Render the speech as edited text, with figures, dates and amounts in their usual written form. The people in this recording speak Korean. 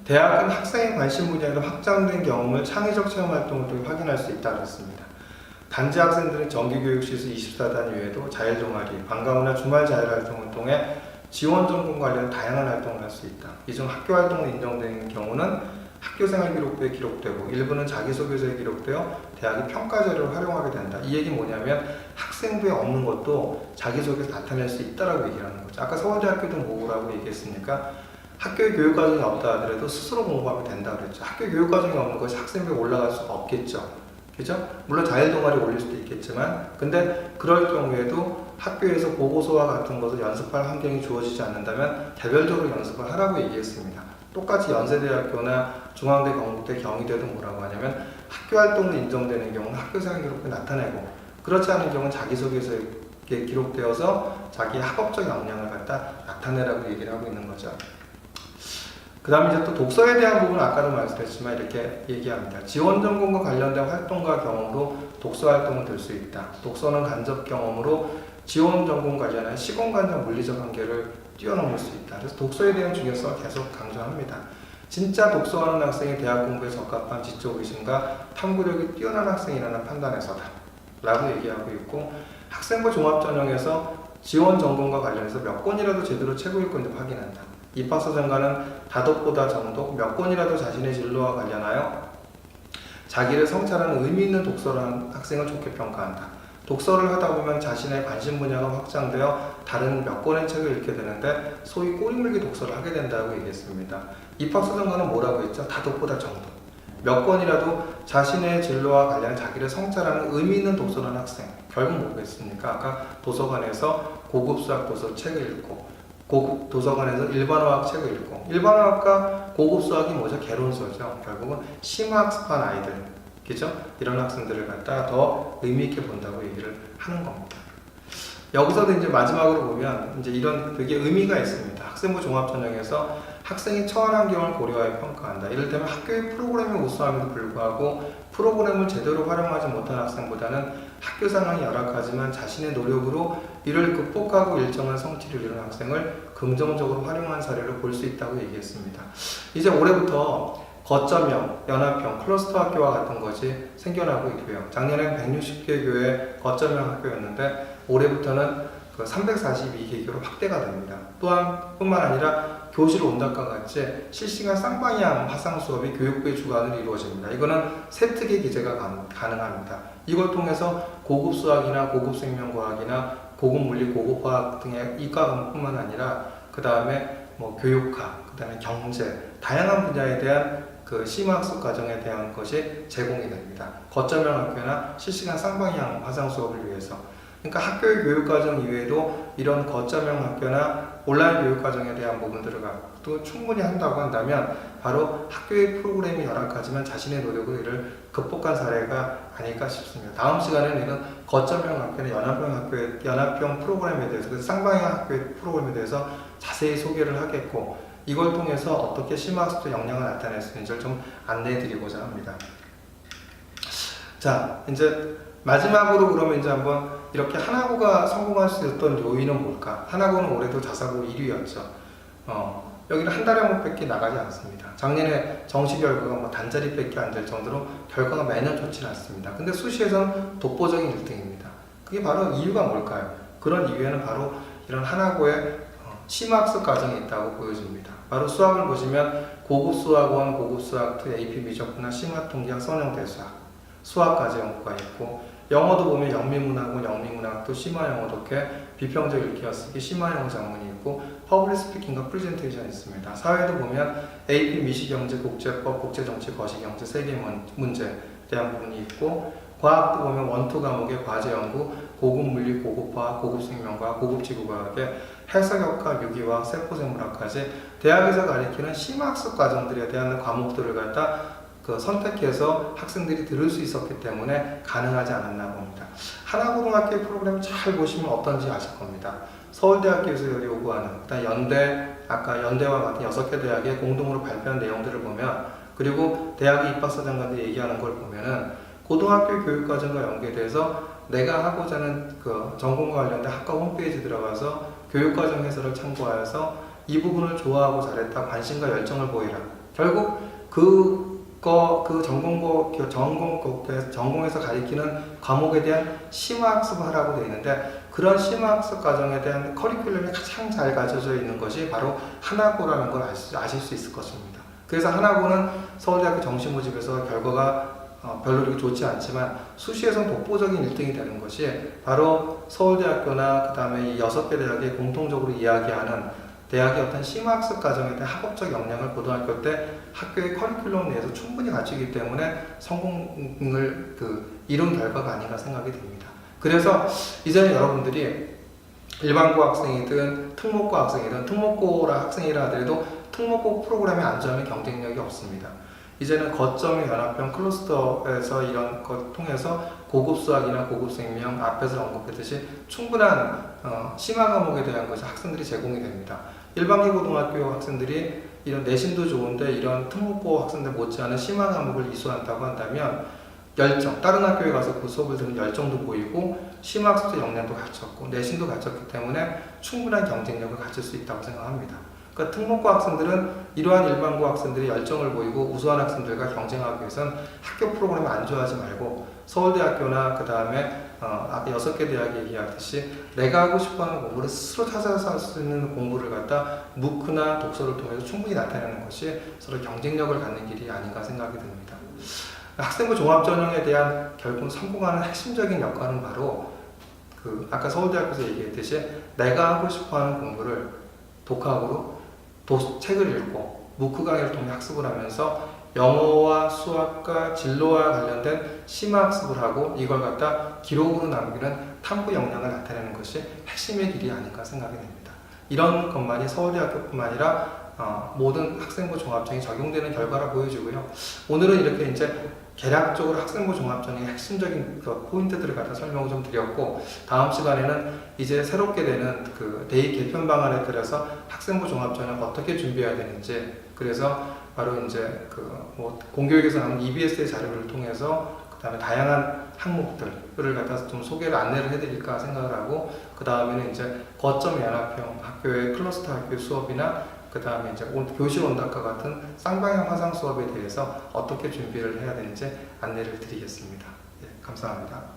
대학은 학생의 관심 분야로 확장된 경험을 창의적 체험 활동을 통해 확인할 수 있다고 했습니다. 단지 학생들은 정기교육실에서 24단 이외에도 자율동아리, 방과후나 주말 자율활동을 통해 지원 전공 관련 다양한 활동을 할 수 있다. 이 중 학교 활동으로 인정된 경우는 학교생활 기록부에 기록되고 일부는 자기소개서에 기록되어 대학이 평가 자료를 활용하게 된다. 이 얘기는 뭐냐면 학생부에 없는 것도 자기소개에서 나타낼 수 있다라고 얘기하는 거죠. 아까 서울대학교도 뭐라고 얘기했습니까? 학교의 교육과정이 없다 하더라도 스스로 공부하면 된다 그랬죠. 학교 교육과정이 없는 것이 학생부에 올라갈 수가 없겠죠. 그죠? 물론 자율동아리 올릴 수도 있겠지만 근데 그럴 경우에도 학교에서 보고서와 같은 것을 연습할 환경이 주어지지 않는다면 개별적으로 연습을 하라고 얘기했습니다. 똑같이 연세대학교나 중앙대, 경북대, 경희대도 뭐라고 하냐면 학교 활동으로 인정되는 경우는 학교생활 기록부에 나타내고 그렇지 않은 경우는 자기소개서에 기록되어서 자기의 학업적 역량을 갖다 나타내라고 얘기를 하고 있는 거죠. 그 다음에 이제 또 독서에 대한 부분은 아까도 말씀드렸지만 이렇게 얘기합니다. 지원 전공과 관련된 활동과 경험으로 독서 활동을 들 수 있다. 독서는 간접 경험으로 지원 전공 관련한 시공간적 물리적 한계를 뛰어넘을 수 있다. 그래서 독서에 대한 중요성을 계속 강조합니다. 진짜 독서하는 학생이 대학 공부에 적합한 지적 의심과 탐구력이 뛰어난 학생이라는 판단에서다 라고 얘기하고 있고 학생부 종합전형에서 지원 전공과 관련해서 몇 권이라도 제대로 책을 읽고 있는지 확인한다. 입학사정관은 다독보다 정독, 몇 권이라도 자신의 진로와 관련하여 자기를 성찰하는 의미 있는 독서를 한 학생을 좋게 평가한다. 독서를 하다 보면 자신의 관심 분야가 확장되어 다른 몇 권의 책을 읽게 되는데 소위 꼬리물기 독서를 하게 된다고 얘기했습니다. 입학사정관은 뭐라고 했죠? 다독보다 정독. 몇 권이라도 자신의 진로와 관련 자기를 성찰하는 의미 있는 독서를 한 학생. 결국 뭐겠습니까? 아까 도서관에서 고급 수학 도서 책을 읽고 고급 도서관에서 일반어학 책을 읽고 일반어학과 고급 수학이 뭐죠? 개론서죠. 결국은 심화학습한 아이들, 그죠? 이런 학생들을 갖다가 더 의미있게 본다고 얘기를 하는 겁니다. 여기서도 이제 마지막으로 보면 이제 이런 되게 의미가 있습니다. 학생부 종합전형에서 학생이 처한 환경을 고려하여 평가한다. 이를테면 학교의 프로그램이 우수함에도 불구하고 프로그램을 제대로 활용하지 못한 학생보다는 학교 상황이 열악하지만 자신의 노력으로 이를 극복하고 일정한 성취를 이룬 학생을 긍정적으로 활용한 사례를 볼 수 있다고 얘기했습니다. 이제 올해부터 거점형, 연합형, 클러스터 학교와 같은 것이 생겨나고 있고요. 작년엔 160개 교회 거점형 학교였는데 올해부터는 342개 교로 확대가 됩니다. 뿐만 아니라 교실 온답과 같이 실시간 쌍방향 화상 수업이 교육부의 주관으로 이루어집니다. 이거는 세특의 기재가 가능합니다. 이걸 통해서 고급 수학이나 고급 생명과학이나 고급 물리, 고급 화학 등의 이과 과목뿐만 아니라 그 다음에 뭐 교육학, 그 다음에 경제, 다양한 분야에 대한 그 심화학습 과정에 대한 것이 제공이 됩니다. 거점형 학교나 실시간 쌍방향 화상 수업을 위해서. 그러니까 학교의 교육과정 이외에도 이런 거점형 학교나 온라인 교육과정에 대한 부분들을 갖고 충분히 한다고 한다면 바로 학교의 프로그램이 열악하지만 자신의 노력으로 이를 극복한 사례가 아닐까 싶습니다. 다음 시간에는 이런 거점형 학교나 연합형 프로그램에 대해서 그래서 쌍방향 학교의 프로그램에 대해서 자세히 소개를 하겠고 이걸 통해서 어떻게 심화학습 역량을 나타낼 수 있는지를 좀 안내해 드리고자 합니다. 자, 이제 마지막으로 그러면 이제 한번 이렇게 하나고가 성공할 수 있었던 요인은 뭘까? 하나고는 올해도 자사고 1위였죠. 여기는 한 달에 한 번밖에 나가지 않습니다. 작년에 정시 결과가 뭐 단자리밖에 안 될 정도로 결과가 매년 좋지는 않습니다. 근데 수시에서는 독보적인 1등입니다. 그게 바로 이유가 뭘까요? 그런 이유에는 바로 이런 하나고의 심화학습 과정이 있다고 보여집니다. 바로 수학을 보시면 고급 수학원, 고급 수학2, AP 미적분학, 심화통계학, 선형대수학, 수학과제 연구가 있고 영어도 보면 영미문학원, 영미문학도, 심화영어도 이렇게 비평적 읽기어쓰기, 심화영어 장문이 있고 퍼블릭 스피킹과 프레젠테이션이 있습니다. 사회도 보면 AP 미시경제, 국제법, 국제정치, 거시경제, 세계 문제에 대한 부분이 있고 과학도 보면 원투 과목의 과제 연구, 고급 물리, 고급 화학, 고급 생명과학, 고급 지구과학의 해석역학, 유기화학, 세포생물학까지 대학에서 가리키는 심화학습 과정들에 대한 과목들을 갖다 선택해서 학생들이 들을 수 있었기 때문에 가능하지 않았나 봅니다. 하나고등학교의 프로그램을 잘 보시면 어떤지 아실 겁니다. 서울대학교에서 요구하는, 그다음 연대, 아까 연대와 같은 6개 대학의 공동으로 발표한 내용들을 보면 그리고 대학의 입학사정관들이 얘기하는 걸 보면은 고등학교 교육과정과 연계돼서 내가 하고자 하는 그 전공과 관련된 학과 홈페이지 들어가서 교육과정 해설을 참고하여서 이 부분을 좋아하고 잘했다, 관심과 열정을 보이라, 결국 전공에서 가리키는 과목에 대한 심화학습을 하라고 되어 있는데, 그런 심화학습 과정에 대한 커리큘럼이 가장 잘 갖춰져 있는 것이 바로 하나고라는 걸 아실 수 있을 것입니다. 그래서 하나고는 서울대학교 정시모집에서 결과가 별로 그렇게 좋지 않지만 수시에서는 독보적인 1등이 되는 것이 바로 서울대학교나 그 다음에 이 6개 대학이 공통적으로 이야기하는 대학의 어떤 심화학습 과정에 대한 학업적 역량을 고등학교 때 학교의 커리큘럼 내에서 충분히 갖추기 때문에 성공을 이룬 결과가 아닌가 생각이 듭니다. 그래서 이제는 여러분들이 일반고 학생이든 특목고 학생이든 특목고라 학생이라 하더라도 특목고 프로그램에 안주하면 경쟁력이 없습니다. 이제는 거점의 연합형 클러스터에서 이런 것 통해서 고급 수학이나 고급 생명 앞에서 언급했듯이 충분한 심화 과목에 대한 것이 학생들이 제공이 됩니다. 일반계 고등학교 학생들이 이런 내신도 좋은데 이런 특목고 학생들 못지않은 심화 과목을 이수한다고 한다면 열정, 다른 학교에 가서 그 수업을 듣는 열정도 보이고 심화학습적 역량도 갖췄고 내신도 갖췄기 때문에 충분한 경쟁력을 갖출 수 있다고 생각합니다. 그러니까 특목고 학생들은 이러한 일반고 학생들이 열정을 보이고 우수한 학생들과 경쟁하기 위해서는 학교 프로그램에 안주하지 말고 서울대학교나 그 다음에 아까 6개 대학이 얘기하듯이 내가 하고 싶어하는 공부를 스스로 찾아서 할 수 있는 공부를 갖다 무크나 독서를 통해서 충분히 나타내는 것이 서로 경쟁력을 갖는 길이 아닌가 생각이 듭니다. 학생부 종합전형에 대한 결국 성공하는 핵심적인 역할은 바로 아까 서울대학교에서 얘기했듯이 내가 하고 싶어하는 공부를 독학으로 책을 읽고 무크 강의를 통해 학습을 하면서 영어와 수학과 진로와 관련된 심화학습을 하고 이걸 갖다 기록으로 남기는 탐구 역량을 나타내는 것이 핵심의 길이 아닐까 생각이 됩니다. 이런 것만이 서울대학교뿐만 아니라 모든 학생부 종합전형이 적용되는 결과라 보여지고요. 오늘은 이렇게 이제 개략적으로 학생부 종합전형의 핵심적인 포인트들을 갖다 설명을 좀 드렸고, 다음 시간에는 이제 새롭게 되는 대입 개편 방안에 따라서 학생부 종합전형 어떻게 준비해야 되는지, 그래서 바로 이제 공교육에서 나오는 EBS의 자료를 통해서 그 다음에 다양한 항목들을 갖다 좀 소개를 안내를 해드릴까 생각을 하고, 그 다음에는 이제 거점 연합형 학교의 클러스터 학교 수업이나 그 다음에 이제 교실 온학과 같은 쌍방향 화상 수업에 대해서 어떻게 준비를 해야 되는지 안내를 드리겠습니다. 예, 감사합니다.